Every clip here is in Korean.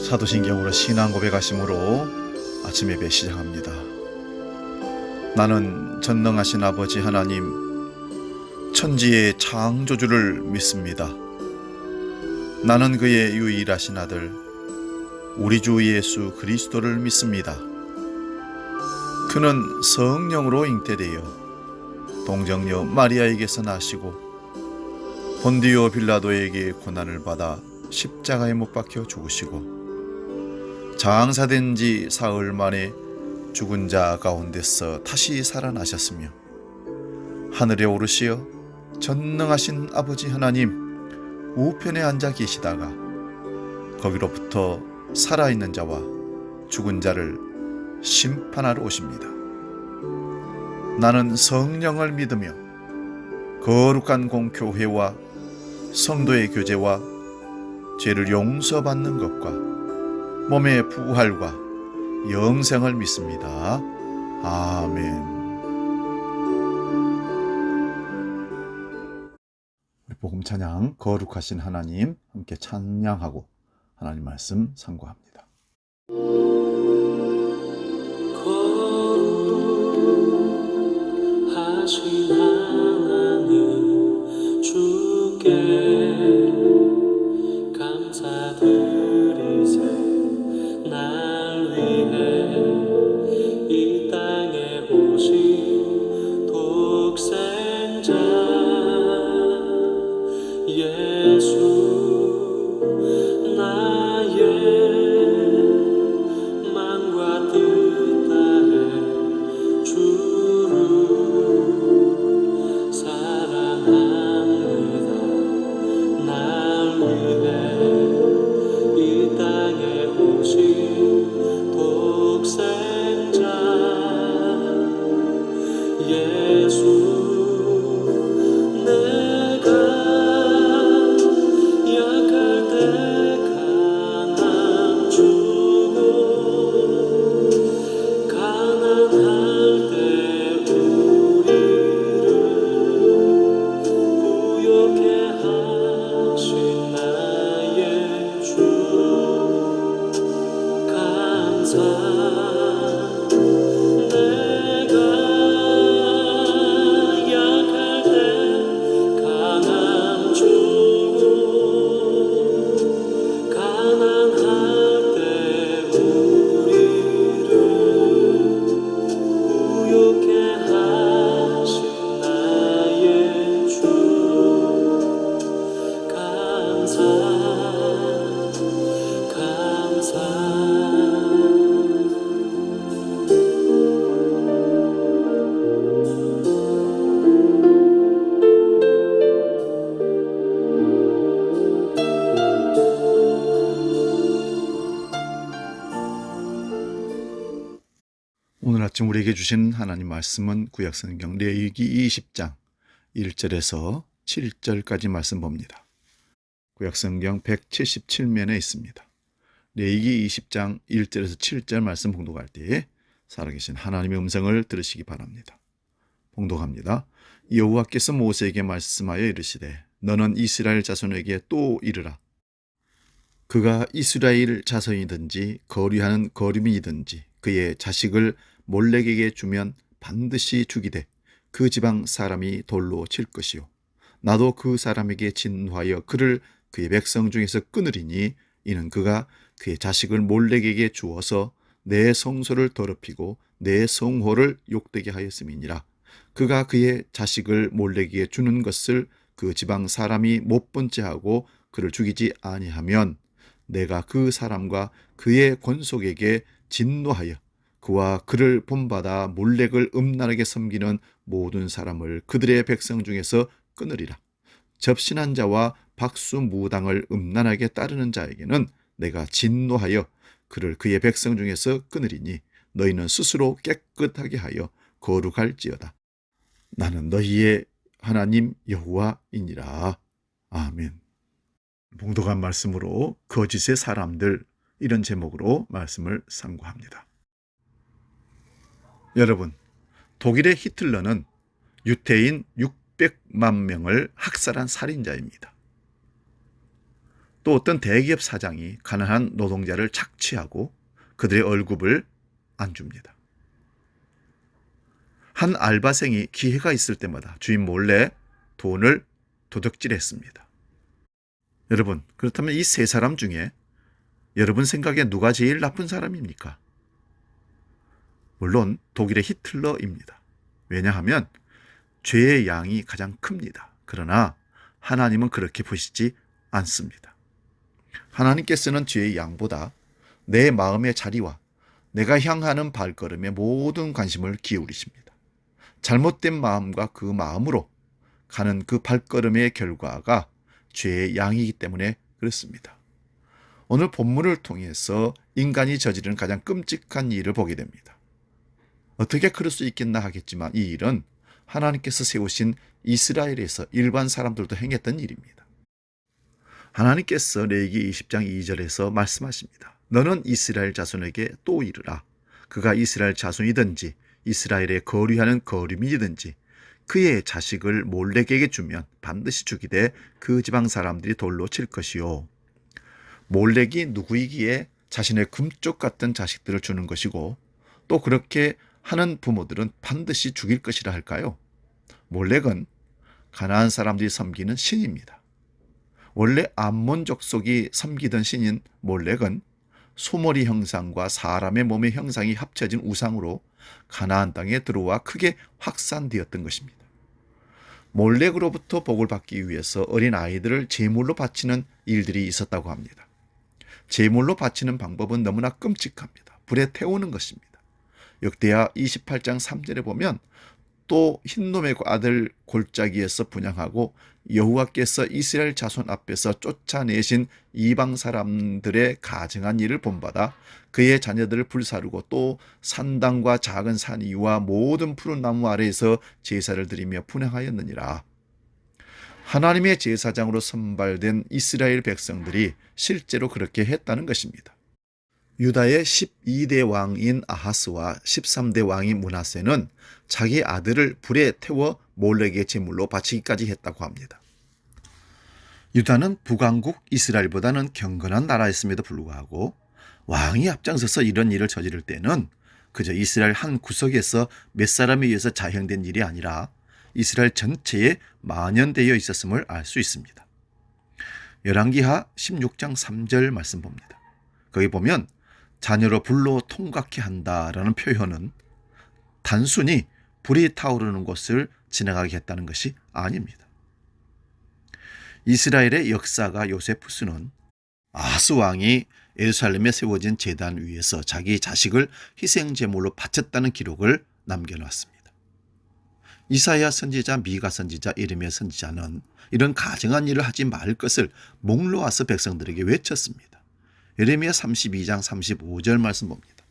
사도신경으로 신앙 고백하심으로 아침 예배 시작합니다. 나는 전능하신 아버지 하나님, 천지의 창조주를 믿습니다. 나는 그의 유일하신 아들, 우리 주 예수 그리스도를 믿습니다. 그는 성령으로 잉태되어 동정녀 마리아에게서 나시고 본디오 빌라도에게 고난을 받아 십자가에 못 박혀 죽으시고 장사된 지 사흘 만에 죽은 자 가운데서 다시 살아나셨으며 하늘에 오르시어 전능하신 아버지 하나님 우편에 앉아 계시다가 거기로부터 살아있는 자와 죽은 자를 심판하러 오십니다. 나는 성령을 믿으며 거룩한 공교회와 성도의 교제와 죄를 용서받는 것과 몸의 부활과 영생을 믿습니다. 아멘. 우리 복음 찬양 거룩하신 하나님 함께 찬양하고 하나님 말씀 상고합니다. 거룩하신 하나님 주께 감사드리세. 날 위해 이 땅에 오신 독생자 예수 나의 맘과 뜻 다해 주를 사랑합니다. 날 위해 이 땅에 오신 독생자 예수 내가 약할 때 강한 주고 가난할 때 우리를 부욕해 하신 나의 주 감사. 내가 약할 때 강함 주고 가난할 때 우리를 부욕해 하신 나의 주 감사. 오늘 아침 우리에게 주신 하나님 말씀은 구약성경 레위기 20장 1절에서 7절까지 말씀 봅니다. 구약성경 177면에 있습니다. 레위기 20장 1절에서 7절 말씀 봉독할 때에 살아계신 하나님의 음성을 들으시기 바랍니다. 봉독합니다. 여호와께서 모세에게 말씀하여 이르시되 너는 이스라엘 자손에게 또 이르라. 그가 이스라엘 자손이든지 거류하는 거류민이든지 그의 자식을 몰렉에게 주면 반드시 죽이되 그 지방 사람이 돌로 칠 것이요 나도 그 사람에게 진노하여 그를 그의 백성 중에서 끊으리니 이는 그가 그의 자식을 몰렉에게 주어서 내 성소를 더럽히고 내 성호를 욕되게 하였음이니라. 그가 그의 자식을 몰렉에게 주는 것을 그 지방 사람이 못 본 채 하고 그를 죽이지 아니하면 내가 그 사람과 그의 권속에게 진노하여 그와 그를 본받아 몰렉을 음란하게 섬기는 모든 사람을 그들의 백성 중에서 끊으리라. 접신한 자와 박수무당을 음란하게 따르는 자에게는 내가 진노하여 그를 그의 백성 중에서 끊으리니 너희는 스스로 깨끗하게 하여 거룩할지어다. 나는 너희의 하나님 여호와이니라. 아멘. 봉독한 말씀으로 거짓의 사람들, 이런 제목으로 말씀을 상고합니다. 여러분, 독일의 히틀러는 유태인 600만 명을 학살한 살인자입니다. 또 어떤 대기업 사장이 가난한 노동자를 착취하고 그들의 월급을 안 줍니다. 한 알바생이 기회가 있을 때마다 주인 몰래 돈을 도둑질했습니다. 여러분, 그렇다면 이 세 사람 중에 여러분 생각에 누가 제일 나쁜 사람입니까? 물론 독일의 히틀러입니다. 왜냐하면 죄의 양이 가장 큽니다. 그러나 하나님은 그렇게 보시지 않습니다. 하나님께서는 죄의 양보다 내 마음의 자리와 내가 향하는 발걸음에 모든 관심을 기울이십니다. 잘못된 마음과 그 마음으로 가는 그 발걸음의 결과가 죄의 양이기 때문에 그렇습니다. 오늘 본문을 통해서 인간이 저지르는 가장 끔찍한 일을 보게 됩니다. 어떻게 그럴 수 있겠나 하겠지만 이 일은 하나님께서 세우신 이스라엘에서 일반 사람들도 행했던 일입니다. 하나님께서 레위기 20장 2절에서 말씀하십니다. 너는 이스라엘 자손에게 또 이르라. 그가 이스라엘 자손이든지 이스라엘에 거류하는 거류민이든지 그의 자식을 몰렉에게 주면 반드시 죽이되 그 지방 사람들이 돌로 칠 것이요. 몰렉이 누구이기에 자신의 금쪽 같은 자식들을 주는 것이고 또 그렇게 하는 부모들은 반드시 죽일 것이라 할까요? 몰렉은 가나안 사람들이 섬기는 신입니다. 원래 암몬 족속이 섬기던 신인 몰렉은 소머리 형상과 사람의 몸의 형상이 합쳐진 우상으로 가나안 땅에 들어와 크게 확산되었던 것입니다. 몰렉으로부터 복을 받기 위해서 어린 아이들을 제물로 바치는 일들이 있었다고 합니다. 제물로 바치는 방법은 너무나 끔찍합니다. 불에 태우는 것입니다. 역대하 28장 3절에 보면 또 흰놈의 아들 골짜기에서 분향하고 여호와께서 이스라엘 자손 앞에서 쫓아내신 이방 사람들의 가증한 일을 본받아 그의 자녀들을 불사르고 또 산당과 작은 산 위와 모든 푸른 나무 아래에서 제사를 드리며 분향하였느니라. 하나님의 제사장으로 선발된 이스라엘 백성들이 실제로 그렇게 했다는 것입니다. 유다의 12대 왕인 아하스와 13대 왕인 므낫세는 자기 아들을 불에 태워 몰렉의 제물로 바치기까지 했다고 합니다. 유다는 북왕국 이스라엘보다는 경건한 나라였음에도 불구하고 왕이 앞장서서 이런 일을 저지를 때는 그저 이스라엘 한 구석에서 몇 사람에 의해서 자행된 일이 아니라 이스라엘 전체에 만연되어 있었음을 알 수 있습니다. 열왕기하 16장 3절 말씀 봅니다. 거기 보면 자녀로 불로 통각케 한다라는 표현은 단순히 불이 타오르는 곳을 지나가게 했다는 것이 아닙니다. 이스라엘의 역사가 요세푸스는 아하스 왕이 예루살렘에 세워진 제단 위에서 자기 자식을 희생제물로 바쳤다는 기록을 남겨놨습니다. 이사야 선지자, 미가 선지자, 예레미야 선지자는 이런 가증한 일을 하지 말 것을 목놓아서 백성들에게 외쳤습니다. 예레미야 32장 35절 말씀 봅니다.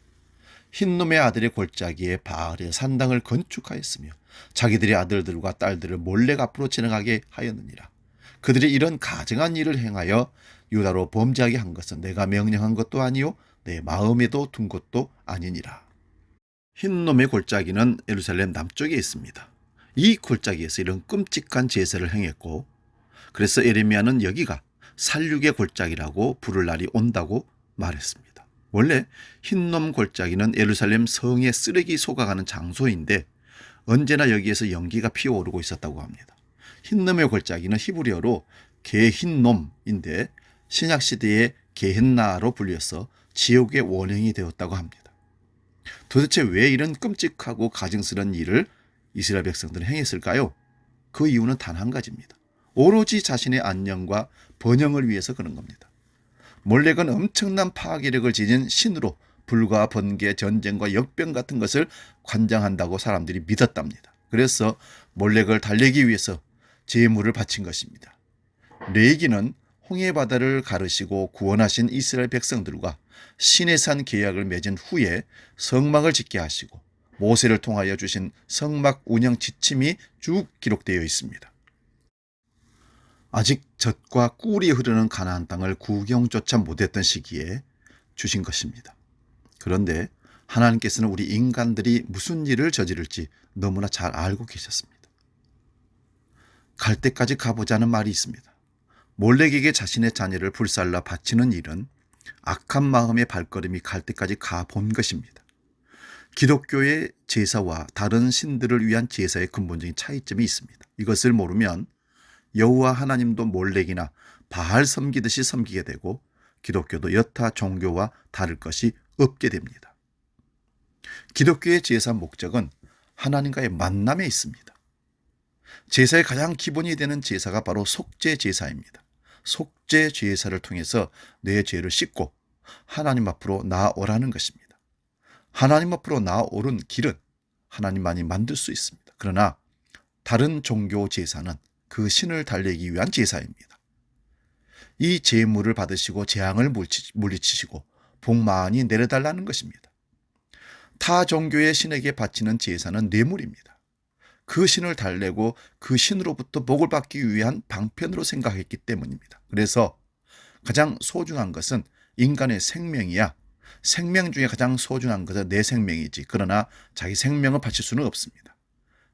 흰놈의 아들의 골짜기에 바알의 산당을 건축하였으며 자기들의 아들들과 딸들을 몰렉 앞으로 지나가게 하였느니라. 그들이 이런 가증한 일을 행하여 유다로 범죄하게 한 것은 내가 명령한 것도 아니요 내 마음에도 둔 것도 아니니라. 흰놈의 골짜기는 예루살렘 남쪽에 있습니다. 이 골짜기에서 이런 끔찍한 제사를 행했고 그래서 예레미야는 여기가 살육의 골짜기라고 부를 날이 온다고 말했습니다. 원래 흰놈 골짜기는 예루살렘 성의 쓰레기 쏟아가는 장소인데 언제나 여기에서 연기가 피어오르고 있었다고 합니다. 흰놈의 골짜기는 히브리어로 게흰놈인데 신약시대의 게헨나로 불려서 지옥의 원형이 되었다고 합니다. 도대체 왜 이런 끔찍하고 가증스러운 일을 이스라엘 백성들은 행했을까요? 그 이유는 단 한 가지입니다. 오로지 자신의 안녕과 번영을 위해서 그런 겁니다. 몰렉은 엄청난 파괴력을 지닌 신으로 불과 번개, 전쟁과 역병 같은 것을 관장한다고 사람들이 믿었답니다. 그래서 몰렉을 달래기 위해서 제물을 바친 것입니다. 레위기는 홍해바다를 가르시고 구원하신 이스라엘 백성들과 신의 산 계약을 맺은 후에 성막을 짓게 하시고 모세를 통하여 주신 성막 운영 지침이 쭉 기록되어 있습니다. 아직 젖과 꿀이 흐르는 가나안 땅을 구경조차 못했던 시기에 주신 것입니다. 그런데 하나님께서는 우리 인간들이 무슨 일을 저지를지 너무나 잘 알고 계셨습니다. 갈 때까지 가보자는 말이 있습니다. 몰렉에게 자신의 자녀를 불살라 바치는 일은 악한 마음의 발걸음이 갈 때까지 가본 것입니다. 기독교의 제사와 다른 신들을 위한 제사의 근본적인 차이점이 있습니다. 이것을 모르면 여호와 하나님도 몰렉이나 바알 섬기듯이 섬기게 되고 기독교도 여타 종교와 다를 것이 없게 됩니다. 기독교의 제사 목적은 하나님과의 만남에 있습니다. 제사의 가장 기본이 되는 제사가 바로 속죄 제사입니다. 속죄 제사를 통해서 내 죄를 씻고 하나님 앞으로 나아오라는 것입니다. 하나님 앞으로 나아오는 길은 하나님만이 만들 수 있습니다. 그러나 다른 종교 제사는 그 신을 달래기 위한 제사입니다. 이 제물을 받으시고 재앙을 물리치시고 복 많이 내려달라는 것입니다. 타 종교의 신에게 바치는 제사는 뇌물입니다. 그 신을 달래고 그 신으로부터 복을 받기 위한 방편으로 생각했기 때문입니다. 그래서 가장 소중한 것은 인간의 생명이야. 생명 중에 가장 소중한 것은 내 생명이지. 그러나 자기 생명을 바칠 수는 없습니다.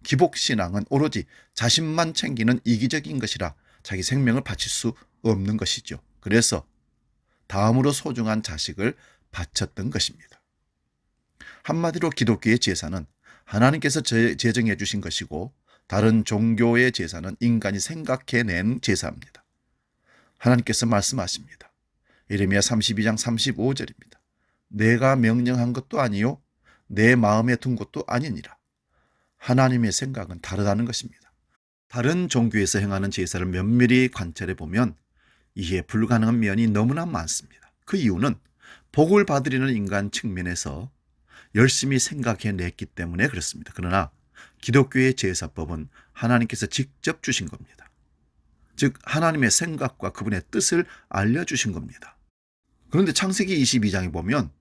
기복신앙은 오로지 자신만 챙기는 이기적인 것이라 자기 생명을 바칠 수 없는 것이죠. 그래서 다음으로 소중한 자식을 바쳤던 것입니다. 한마디로 기독교의 제사는 하나님께서 제정해 주신 것이고 다른 종교의 제사는 인간이 생각해낸 제사입니다. 하나님께서 말씀하십니다. 예레미야 32장 35절입니다. 내가 명령한 것도 아니요 내 마음에 둔 것도 아니니라. 하나님의 생각은 다르다는 것입니다. 다른 종교에서 행하는 제사를 면밀히 관찰해 보면 이해 불가능한 면이 너무나 많습니다. 그 이유는 복을 받으려는 인간 측면에서 열심히 생각해냈기 때문에 그렇습니다. 그러나 기독교의 제사법은 하나님께서 직접 주신 겁니다. 즉 하나님의 생각과 그분의 뜻을 알려주신 겁니다. 그런데 창세기 22장에 보면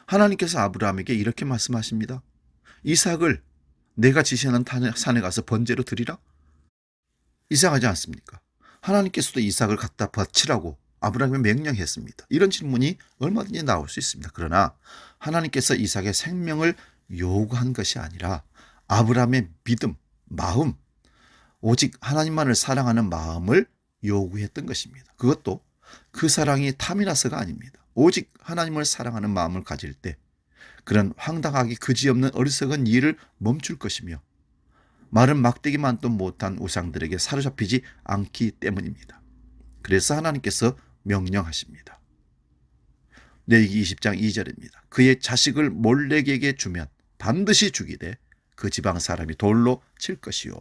하나님께서 아브라함에게 이렇게 말씀하십니다. 이삭을 내가 지시하는 산에 가서 번제로 드리라? 이상하지 않습니까? 하나님께서도 이삭을 갖다 바치라고 아브라함에 명령했습니다. 이런 질문이 얼마든지 나올 수 있습니다. 그러나 하나님께서 이삭의 생명을 요구한 것이 아니라 아브라함의 믿음, 마음, 오직 하나님만을 사랑하는 마음을 요구했던 것입니다. 그것도 그 사랑이 탐이 나서가 아닙니다. 오직 하나님을 사랑하는 마음을 가질 때 그런 황당하기 그지없는 어리석은 일을 멈출 것이며 마른 막대기만도 못한 우상들에게 사로잡히지 않기 때문입니다. 그래서 하나님께서 명령하십니다. 레위기 20장 2절입니다. 그의 자식을 몰렉에게 주면 반드시 죽이되 그 지방 사람이 돌로 칠 것이요.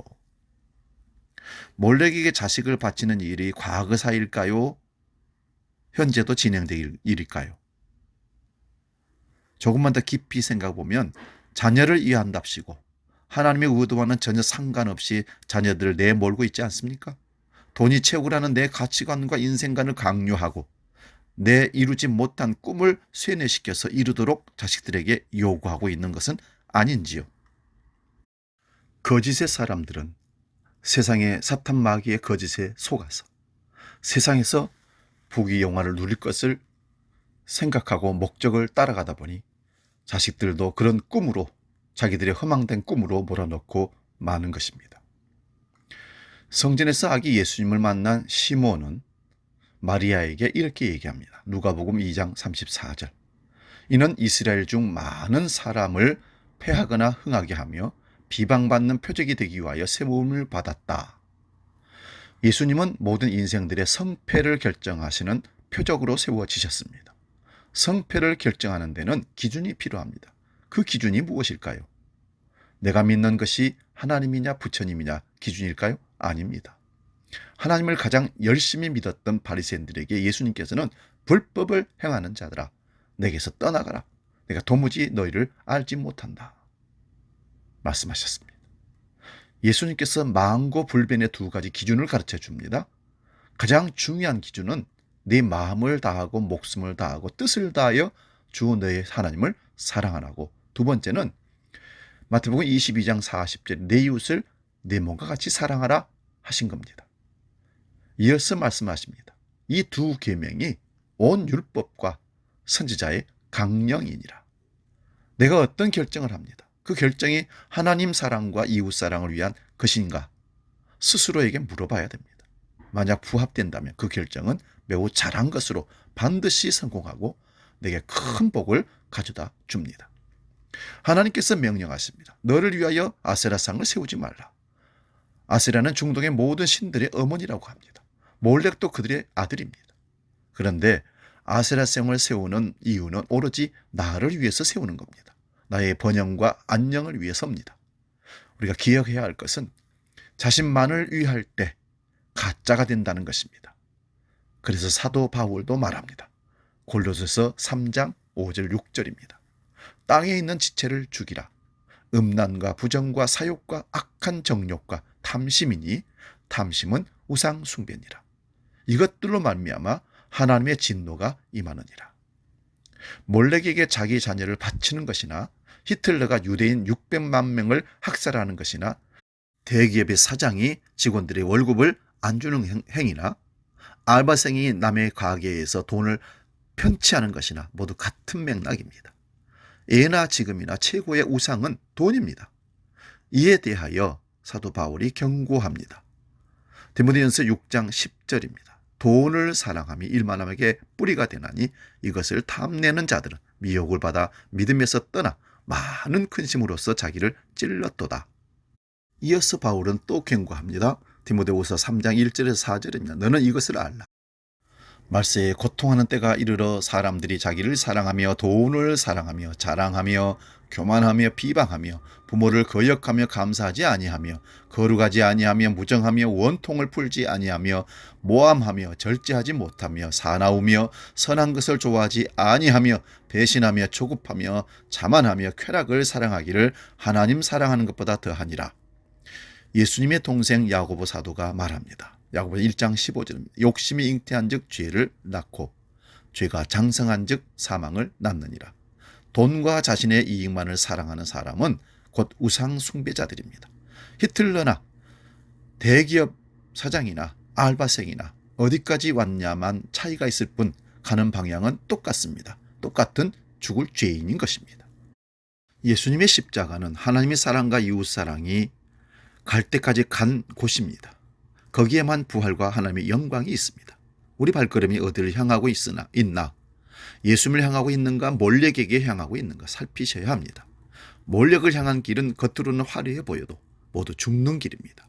몰렉에게 자식을 바치는 일이 과거사일까요? 현재도 진행될 일일까요? 조금만 더 깊이 생각해보면 자녀를 이해한답시고 하나님의 의도와는 전혀 상관없이 자녀들을 내몰고 있지 않습니까? 돈이 최고라는 내 가치관과 인생관을 강요하고 내 이루지 못한 꿈을 쇠뇌시켜서 이루도록 자식들에게 요구하고 있는 것은 아닌지요? 거짓의 사람들은 세상의 사탄 마귀의 거짓에 속아서 세상에서 부귀영화를 누릴 것을 생각하고 목적을 따라가다 보니 자식들도 그런 꿈으로 자기들의 허망된 꿈으로 몰아넣고 마는 것입니다. 성전에서 아기 예수님을 만난 시몬은 마리아에게 이렇게 얘기합니다. 누가복음 2장 34절. 이는 이스라엘 중 많은 사람을 패하거나 흥하게 하며 비방받는 표적이 되기 위하여 세움을 받았다. 예수님은 모든 인생들의 성패를 결정하시는 표적으로 세워지셨습니다. 성패를 결정하는 데는 기준이 필요합니다. 그 기준이 무엇일까요? 내가 믿는 것이 하나님이냐 부처님이냐 기준일까요? 아닙니다. 하나님을 가장 열심히 믿었던 바리새인들에게 예수님께서는 불법을 행하는 자들아 내게서 떠나가라. 내가 도무지 너희를 알지 못한다. 말씀하셨습니다. 예수님께서 망고불변의 두 가지 기준을 가르쳐 줍니다. 가장 중요한 기준은 네 마음을 다하고 목숨을 다하고 뜻을 다하여 주 너의 하나님을 사랑하라고, 두 번째는 마태복음 22장 40절 내 이웃을 내 몸과 같이 사랑하라 하신 겁니다. 이어서 말씀하십니다. 이 두 계명이 온 율법과 선지자의 강령이니라. 내가 어떤 결정을 합니다. 그 결정이 하나님 사랑과 이웃 사랑을 위한 것인가 스스로에게 물어봐야 됩니다. 만약 부합된다면 그 결정은 매우 잘한 것으로 반드시 성공하고 내게 큰 복을 가져다 줍니다. 하나님께서 명령하십니다. 너를 위하여 아세라상을 세우지 말라. 아세라는 중동의 모든 신들의 어머니라고 합니다. 몰렉도 그들의 아들입니다. 그런데 아세라상을 세우는 이유는 오로지 나를 위해서 세우는 겁니다. 나의 번영과 안녕을 위해서입니다. 우리가 기억해야 할 것은 자신만을 위할 때 가짜가 된다는 것입니다. 그래서 사도 바울도 말합니다. 골로새서 3장 5절 6절입니다. 땅에 있는 지체를 죽이라. 음란과 부정과 사욕과 악한 정욕과 탐심이니 탐심은 우상 숭배니라. 이것들로 말미암아 하나님의 진노가 임하느니라. 몰렉에게 자기 자녀를 바치는 것이나 히틀러가 유대인 600만 명을 학살하는 것이나 대기업의 사장이 직원들의 월급을 안 주는 행위나 알바생이 남의 가게에서 돈을 편취하는 것이나 모두 같은 맥락입니다. 예나 지금이나 최고의 우상은 돈입니다. 이에 대하여 사도 바울이 경고합니다. 디모데전서 6장 10절입니다. 돈을 사랑함이 일만함에게 뿌리가 되나니 이것을 탐내는 자들은 미혹을 받아 믿음에서 떠나 많은 근심으로써 자기를 찔렀도다. 이어서 바울은 또 경고합니다. 디모데후서 3장 1절에서 4절입니다. 너는 이것을 알라. 말세에 고통하는 때가 이르러 사람들이 자기를 사랑하며 돈을 사랑하며 자랑하며 교만하며 비방하며 부모를 거역하며 감사하지 아니하며 거룩하지 아니하며 무정하며 원통을 풀지 아니하며 모함하며 절제하지 못하며 사나우며 선한 것을 좋아하지 아니하며 배신하며 조급하며 자만하며 쾌락을 사랑하기를 하나님 사랑하는 것보다 더하니라. 예수님의 동생 야고보 사도가 말합니다. 야고보 1장 15절입니다. 욕심이 잉태한 즉 죄를 낳고 죄가 장성한 즉 사망을 낳느니라. 돈과 자신의 이익만을 사랑하는 사람은 곧 우상 숭배자들입니다. 히틀러나 대기업 사장이나 알바생이나 어디까지 왔냐만 차이가 있을 뿐 가는 방향은 똑같습니다. 똑같은 죽을 죄인인 것입니다. 예수님의 십자가는 하나님의 사랑과 이웃사랑이 갈 때까지 간 곳입니다. 거기에만 부활과 하나님의 영광이 있습니다. 우리 발걸음이 어디를 향하고 있나? 예수님을 향하고 있는가? 몰렉에게 향하고 있는가? 살피셔야 합니다. 몰렉을 향한 길은 겉으로는 화려해 보여도 모두 죽는 길입니다.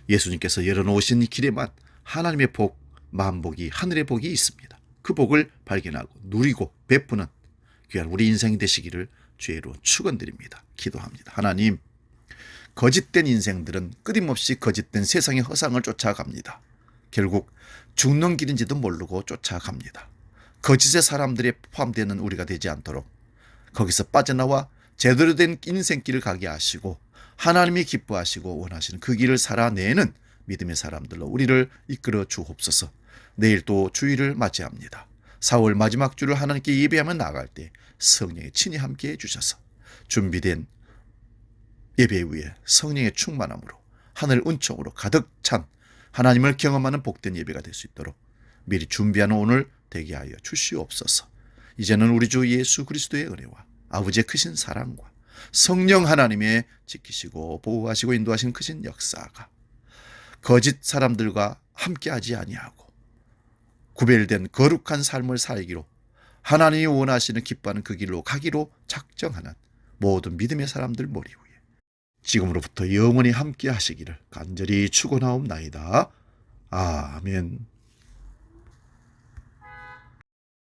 예수님께서 열어놓으신 이 길에만 하나님의 복, 만복이, 하늘의 복이 있습니다. 그 복을 발견하고 누리고 베푸는 귀한 우리 인생이 되시기를 주의로 축원드립니다. 기도합니다. 하나님, 거짓된 인생들은 끊임없이 거짓된 세상의 허상을 쫓아갑니다. 결국 죽는 길인지도 모르고 쫓아갑니다. 거짓의 사람들에 포함되는 우리가 되지 않도록 거기서 빠져나와 제대로 된 인생길을 가게 하시고 하나님이 기뻐하시고 원하시는 그 길을 살아내는 믿음의 사람들로 우리를 이끌어 주옵소서. 내일 또 주일을 맞이합니다. 4월 마지막 주를 하나님께 예배하며 나갈 때 성령의 친히 함께해 주셔서 준비된 예배 위에 성령의 충만함으로 하늘 은총으로 가득 찬 하나님을 경험하는 복된 예배가 될 수 있도록 미리 준비하는 오늘 되게 하여 주시옵소서. 이제는 우리 주 예수 그리스도의 은혜와 아버지의 크신 사랑과 성령 하나님의 지키시고 보호하시고 인도하신 크신 역사가 거짓 사람들과 함께하지 아니하고 구별된 거룩한 삶을 살기로 하나님이 원하시는 기뻐하는 그 길로 가기로 작정하는 모든 믿음의 사람들 머리 위에 지금으로부터 영원히 함께 하시기를 간절히 축원하옵나이다. 아멘.